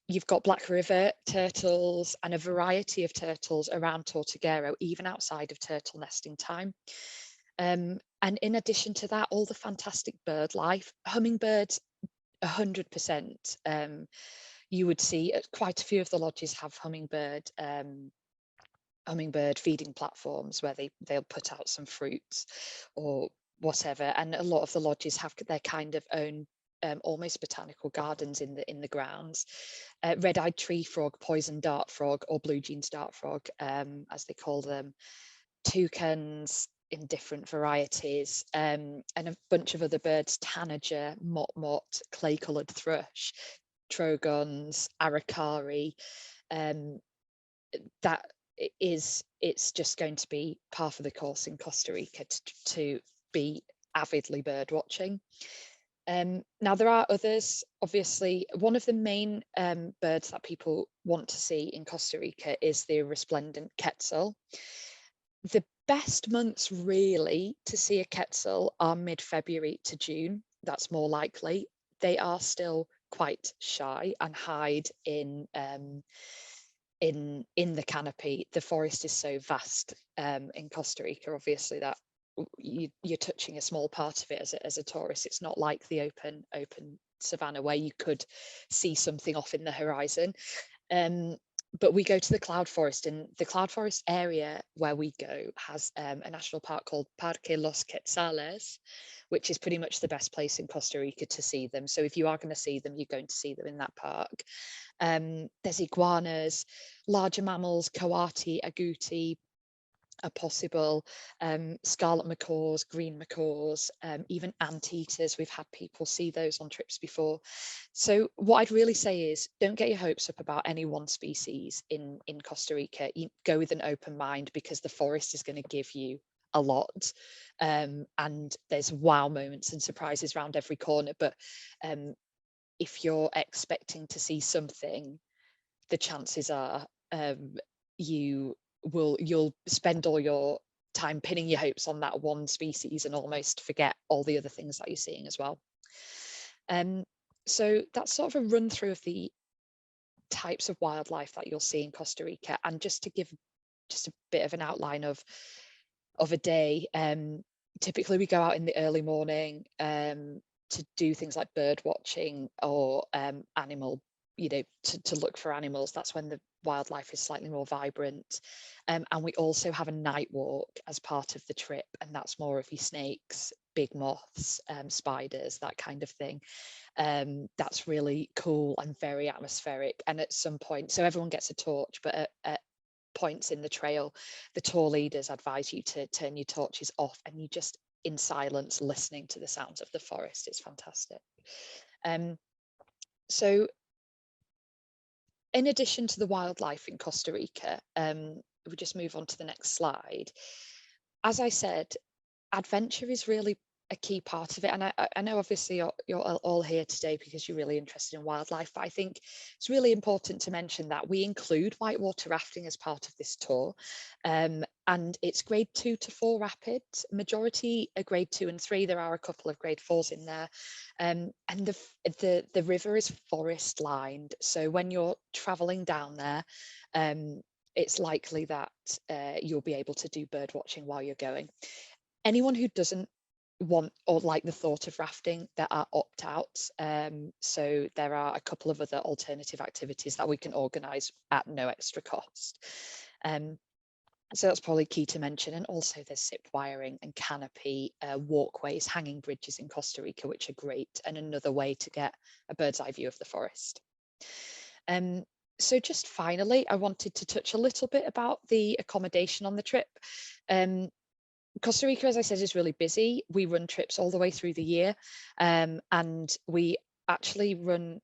You've got Black River turtles and a variety of turtles around Tortuguero, even outside of turtle nesting time. And in addition to that, all the fantastic bird life, hummingbirds, 100%. You would see quite a few of the lodges have hummingbird feeding platforms where they'll put out some fruits or whatever, and a lot of the lodges have their kind of own almost botanical gardens in the grounds. Red-eyed tree frog, poison dart frog, or blue jeans dart frog, as they call them, toucans in different varieties, and a bunch of other birds: tanager, motmot, clay-coloured thrush, trogons, aracari. That it's just going to be par for the course in Costa Rica to be avidly bird watching. Now there are others. Obviously, one of the main birds that people want to see in Costa Rica is the resplendent quetzal. The best months really to see a quetzal are mid-February to June. That's more likely. They are still quite shy and hide in the canopy. The forest is so vast in Costa Rica, obviously, that you're touching a small part of it as a tourist. It's not like the open savanna where you could see something off in the horizon. But we go to the cloud forest, and the cloud forest area where we go has a national park called Parque Los Quetzales, which is pretty much the best place in Costa Rica to see them. So if you are going to see them, you're going to see them in that park. There's iguanas, larger mammals, coati, agouti are possible, scarlet macaws, green macaws, even anteaters. We've had people see those on trips before. So what I'd really say is, don't get your hopes up about any one species in Costa Rica. You go with an open mind, because the forest is going to give you a lot, and there's wow moments and surprises around every corner. But if you're expecting to see something, the chances are you'll spend all your time pinning your hopes on that one species and almost forget all the other things that you're seeing as well. So that's sort of a run through of the types of wildlife that you'll see in Costa Rica. And just to give just a bit of an outline of a day, typically we go out in the early morning to do things like bird watching or animal, to look for animals. That's when the wildlife is slightly more vibrant. And we also have a night walk as part of the trip, and that's more of your snakes, big moths, spiders, that kind of thing. That's really cool and very atmospheric. And at some point, so everyone gets a torch, but at points in the trail, the tour leaders advise you to turn your torches off, and you just in silence listening to the sounds of the forest. It's fantastic. So in addition to the wildlife in Costa Rica, we just move on to the next slide. As I said, adventure is really a key part of it. And I know obviously you're all here today because you're really interested in wildlife, but I think it's really important to mention that we include whitewater rafting as part of this tour. And it's grade 2 to 4 rapids, majority are grade 2 and 3. There are a couple of grade 4s in there. And the river is forest lined. So when you're traveling down there, it's likely that you'll be able to do bird watching while you're going. Anyone who doesn't want or like the thought of rafting, there are opt-outs. So there are a couple of other alternative activities that we can organise at no extra cost. So that's probably key to mention. And also there's SIP wiring and canopy walkways, hanging bridges in Costa Rica, which are great, and another way to get a bird's eye view of the forest. So just finally, I wanted to touch a little bit about the accommodation on the trip. Costa Rica, as I said, is really busy. We run trips all the way through the year, and we actually run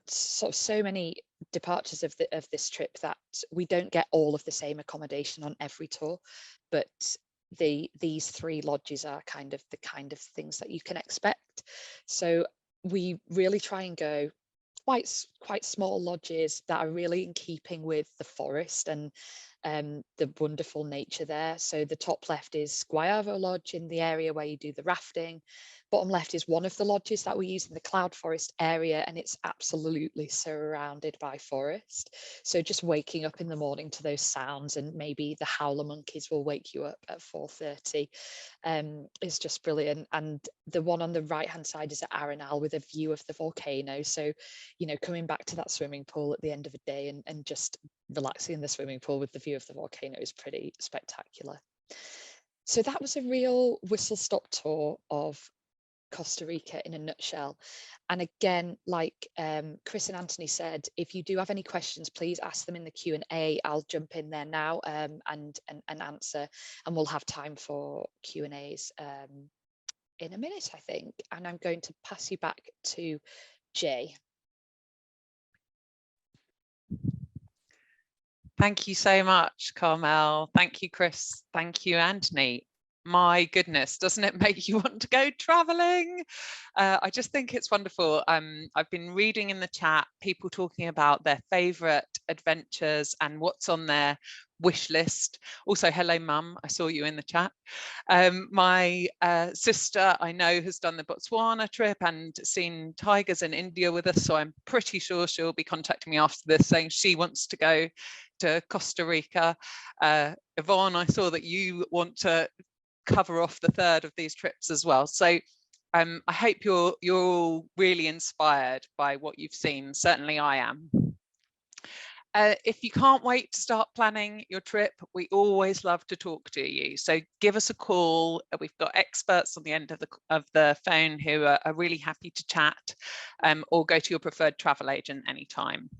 sort of so many departures of this trip that we don't get all of the same accommodation on every tour, but these 3 lodges are kind of the things that you can expect. So we really try and go quite small lodges that are really in keeping with the forest and the wonderful nature there. So the top left is Guayavo Lodge in the area where you do the rafting. Bottom left is one of the lodges that we use in the cloud forest area, and it's absolutely surrounded by forest. So just waking up in the morning to those sounds, and maybe the howler monkeys will wake you up at 4:30, is just brilliant. And the one on the right hand side is at Arenal with a view of the volcano. So, you know, coming back to that swimming pool at the end of a day and just relaxing in the swimming pool with the view of the volcano is pretty spectacular. So that was a real whistle-stop tour of Costa Rica in a nutshell. And again, like Chris and Anthony said, if you do have any questions, please ask them in the Q&A. I'll jump in there now and answer, and we'll have time for Q&As in a minute, I think. And I'm going to pass you back to Jay. Thank you so much, Carmel. Thank you, Chris. Thank you, Anthony. My goodness, doesn't it make you want to go traveling? I just think it's wonderful. I've been reading in the chat people talking about their favorite adventures and what's on their wish list. Also, hello, Mum. I saw you in the chat. My sister, I know, has done the Botswana trip and seen tigers in India with us. So I'm pretty sure she'll be contacting me after this saying she wants to go to Costa Rica. Yvonne, I saw that you want to cover off the 3rd of these trips as well. So I hope you're all really inspired by what you've seen. Certainly I am. If you can't wait to start planning your trip, we always love to talk to you. So give us a call. We've got experts on the end of the phone who are really happy to chat, or go to your preferred travel agent anytime.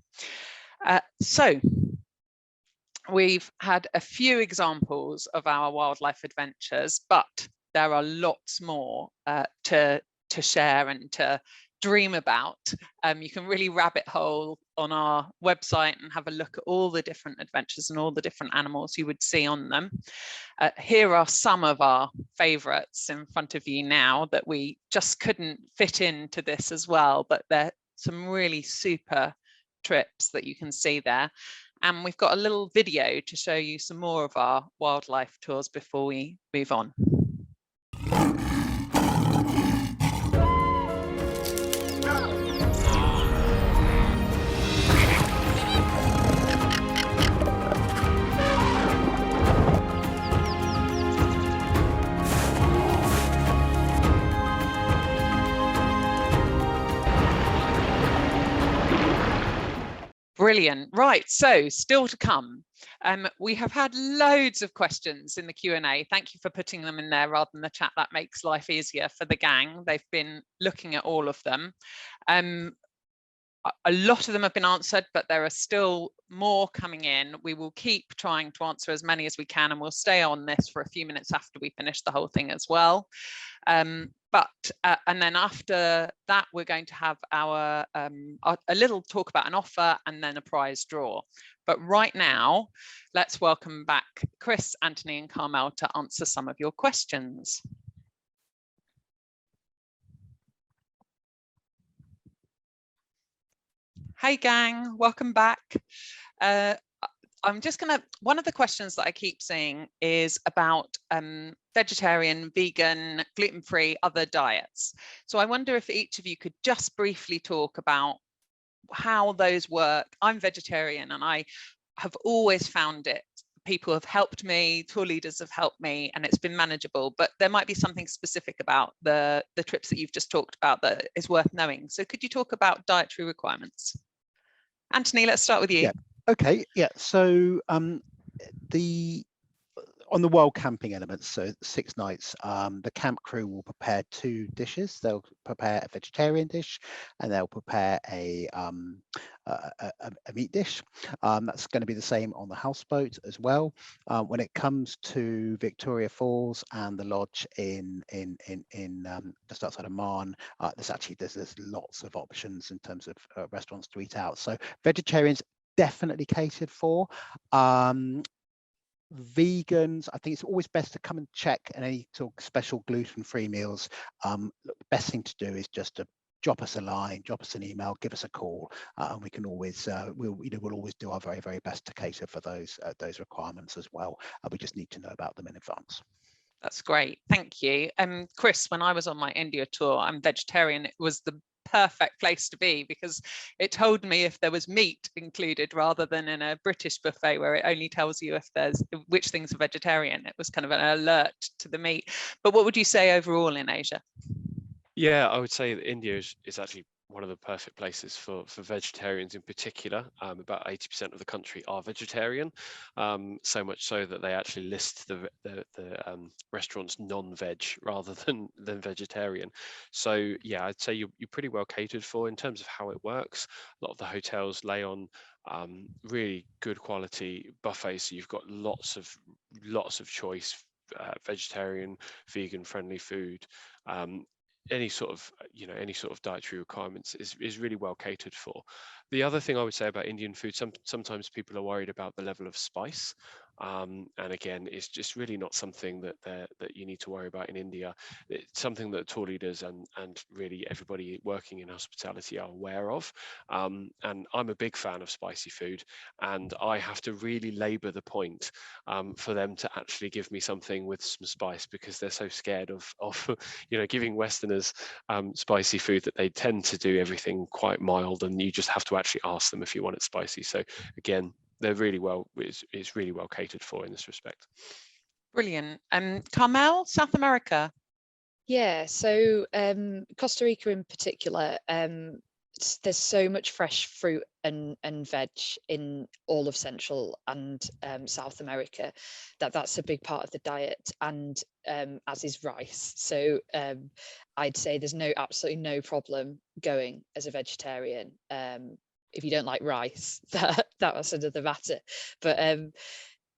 So we've had a few examples of our wildlife adventures, but there are lots more to share and to dream about. You can really rabbit hole on our website and have a look at all the different adventures and all the different animals you would see on them. Here are some of our favorites in front of you now that we just couldn't fit into this as well, but they're some really super trips that you can see there. And we've got a little video to show you some more of our wildlife tours before we move on. Brilliant. Right, so still to come. We have had loads of questions in the Q&A. Thank you for putting them in there rather than the chat. That makes life easier for the gang. They've been looking at all of them. A lot of them have been answered, but there are still more coming in. We will keep trying to answer as many as we can, and we'll stay on this for a few minutes after we finish the whole thing as well. And then after that, we're going to have a little talk about an offer and then a prize draw. But right now, let's welcome back Chris, Anthony and Carmel to answer some of your questions. Hey gang, welcome back. I'm just gonna, one of the questions that I keep seeing is about vegetarian, vegan, gluten-free, other diets. So I wonder if each of you could just briefly talk about how those work. I'm vegetarian and I have always found it, people have helped me, tour leaders have helped me, and it's been manageable, but there might be something specific about the trips that you've just talked about that is worth knowing. So could you talk about dietary requirements? Anthony, let's start with you. Yeah. Okay, yeah, so the on the wild camping elements, so 6 nights, the camp crew will prepare 2 dishes. They'll prepare a vegetarian dish and they'll prepare a meat dish. That's going to be the same on the houseboat as well. When it comes to Victoria Falls and the lodge in just outside of Marne, there's lots of options in terms of restaurants to eat out. So vegetarians definitely catered for. Vegans, I think it's always best to come and check any sort of special gluten-free meals. Look, the best thing to do is just to drop us a line, drop us an email, give us a call, and we can always we'll always do our very, very best to cater for those requirements as well. We just need to know about them in advance. That's great, thank you. Chris, when I was on my India tour, I'm vegetarian. It was the perfect place to be because it told me if there was meat included rather than in a British buffet where it only tells you if there's which things are vegetarian. It was kind of an alert to the meat. But what would you say overall in Asia? Yeah, I would say that India is actually one of the perfect places for vegetarians in particular. About 80% of the country are vegetarian, so much so that they actually list the restaurants non-veg rather than vegetarian. So yeah, I'd say you're pretty well catered for in terms of how it works. A lot of the hotels lay on really good quality buffets, so you've got lots of choice, vegetarian, vegan friendly food. Any sort of dietary requirements is really well catered for. The other thing I would say about Indian food, sometimes people are worried about the level of spice, and again, it's just really not something that you need to worry about in India. It's something that tour leaders and really everybody working in hospitality are aware of. And I'm a big fan of spicy food, and I have to really labour the point for them to actually give me something with some spice, because they're so scared of giving Westerners spicy food that they tend to do everything quite mild, and you just have to actually ask them if you want it spicy. So again, they're really it's really well catered for in this respect. Brilliant. Carmel, South America. Yeah, so Costa Rica in particular, there's so much fresh fruit and veg in all of Central and South America that's a big part of the diet, and as is rice. So I'd say there's absolutely no problem going as a vegetarian. If you don't like rice, that's another matter. But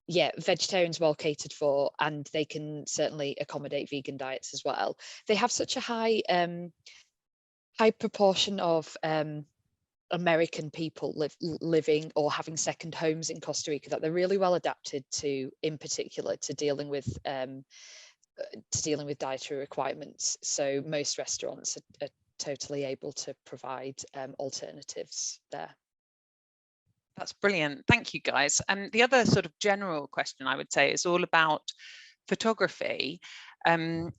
yeah, vegetarians well catered for, and they can certainly accommodate vegan diets as well. They have such a high proportion of American people living or having second homes in Costa Rica that they're really well adapted to, in particular, to dealing with dietary requirements. So most restaurants are totally able to provide alternatives there. That's brilliant. Thank you, guys. And the other sort of general question I would say is all about photography. Do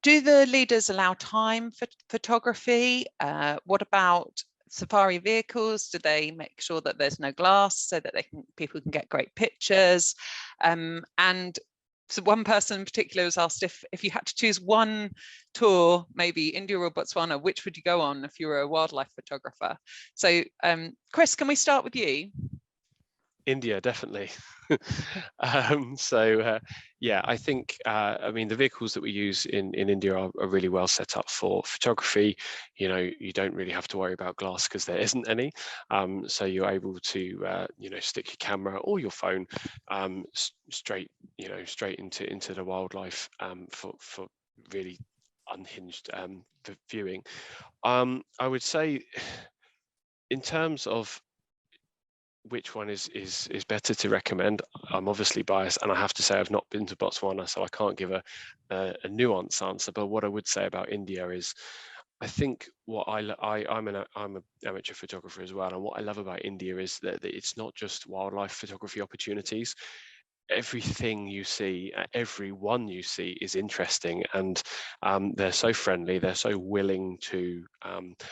the leaders allow time for photography? What about safari vehicles? Do they make sure that there's no glass so that people can get great pictures? And so one person in particular was asked if you had to choose one tour, maybe India or Botswana, which would you go on if you were a wildlife photographer? So Chris, can we start with you? India, definitely. Yeah, I think the vehicles that we use in India are really well set up for photography. You don't really have to worry about glass because there isn't any, so you're able to stick your camera or your phone straight into the wildlife for really unhinged viewing. I would say, in terms of which one is better to recommend, I'm obviously biased, and I have to say I've not been to Botswana, so I can't give a nuanced answer. But what I would say about India is, I think I'm an amateur photographer as well, and what I love about India is that it's not just wildlife photography opportunities. Everything you see, everyone you see is interesting, and they're so friendly, they're so willing to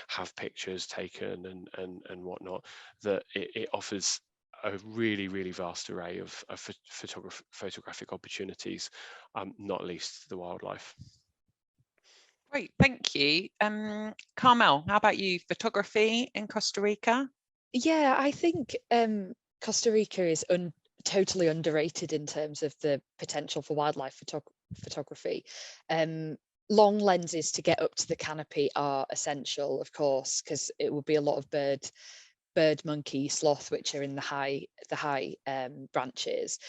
have pictures taken and whatnot, that it offers a really, really vast array of photographic opportunities, not least the wildlife. Great, thank you. Carmel, how about you? Photography in Costa Rica? Yeah, I think Costa Rica is totally underrated in terms of the potential for wildlife photography. Long lenses to get up to the canopy are essential, of course, because it would be a lot of bird, monkey, sloth, which are in the high branches.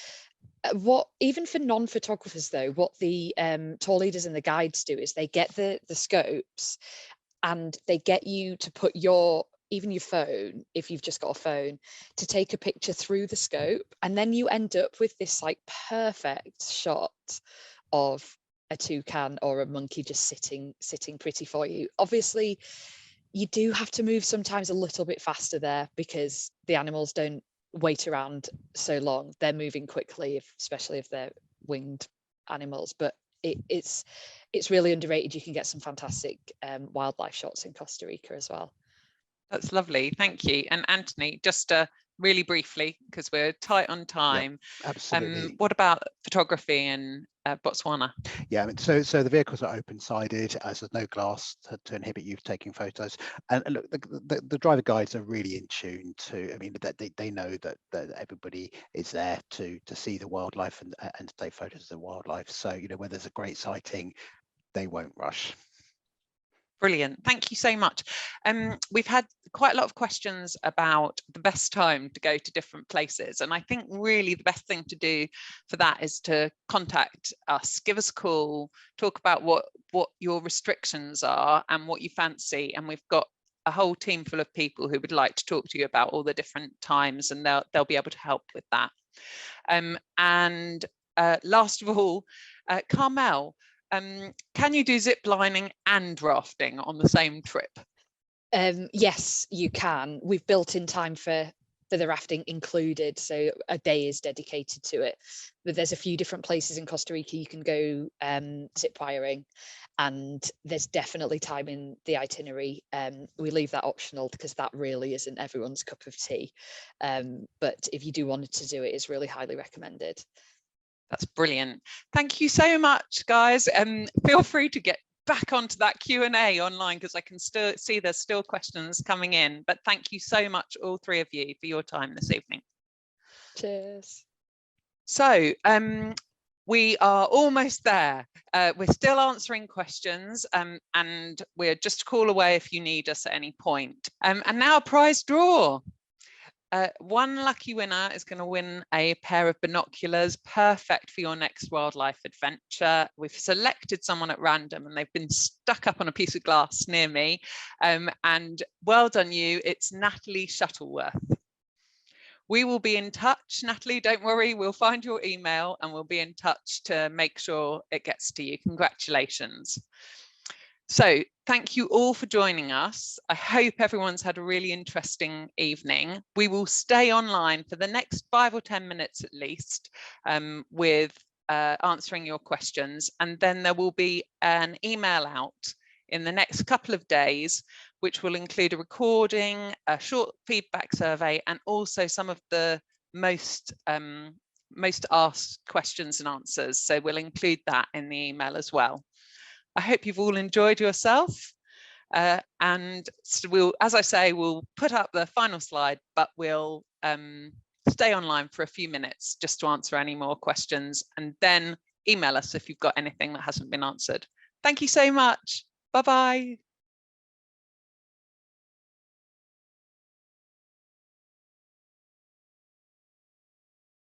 What, even for non-photographers though, what the tour leaders and the guides do is they get the scopes, and they get you to put even your phone, if you've just got a phone, to take a picture through the scope, and then you end up with this like perfect shot of a toucan or a monkey just sitting pretty for you. Obviously, you do have to move sometimes a little bit faster there, because the animals don't wait around so long. They're moving quickly, especially if they're winged animals, but it's really underrated. You can get some fantastic wildlife shots in Costa Rica as well. That's lovely, thank you. And Anthony, just really briefly, because we're tight on time. Yeah, absolutely. What about photography in Botswana? Yeah, I mean, so the vehicles are open-sided, as there's no glass to inhibit you taking photos. And look, the driver guides are really in tune to. I mean, they know that everybody is there to see the wildlife and to take photos of the wildlife. So when there's a great sighting, they won't rush. Brilliant, thank you so much. We've had quite a lot of questions about the best time to go to different places, and I think really the best thing to do for that is to contact us, give us a call, talk about what your restrictions are and what you fancy, and we've got a whole team full of people who would like to talk to you about all the different times, and they'll be able to help with that. And last of all, Carmel, can you do zip lining and rafting on the same trip? Yes, you can. We've built in time for the rafting included, so a day is dedicated to it. But there's a few different places in Costa Rica you can go zip wiring, and there's definitely time in the itinerary. We leave that optional because that really isn't everyone's cup of tea. But if you do want to do it, it's really highly recommended. That's brilliant. Thank you so much, guys. Feel free to get back onto that Q&A online, because I can still see there's still questions coming in. But thank you so much, all three of you, for your time this evening. Cheers. So we are almost there. We're still answering questions, and we're just a call away if you need us at any point. And now a prize draw. One lucky winner is going to win a pair of binoculars, perfect for your next wildlife adventure. We've selected someone at random, and they've been stuck up on a piece of glass near me. And well done you, it's Natalie Shuttleworth. We will be in touch, Natalie, don't worry, we'll find your email and we'll be in touch to make sure it gets to you. Congratulations. So thank you all for joining us. I hope everyone's had a really interesting evening. We will stay online for the next 5 or 10 minutes at least with answering your questions, and then there will be an email out in the next couple of days which will include a recording, a short feedback survey, and also some of the most asked questions and answers. So we'll include that in the email as well. I hope you've all enjoyed yourself, and so we'll, as I say, we'll put up the final slide, but we'll stay online for a few minutes just to answer any more questions, and then email us if you've got anything that hasn't been answered. Thank you so much. Bye-bye.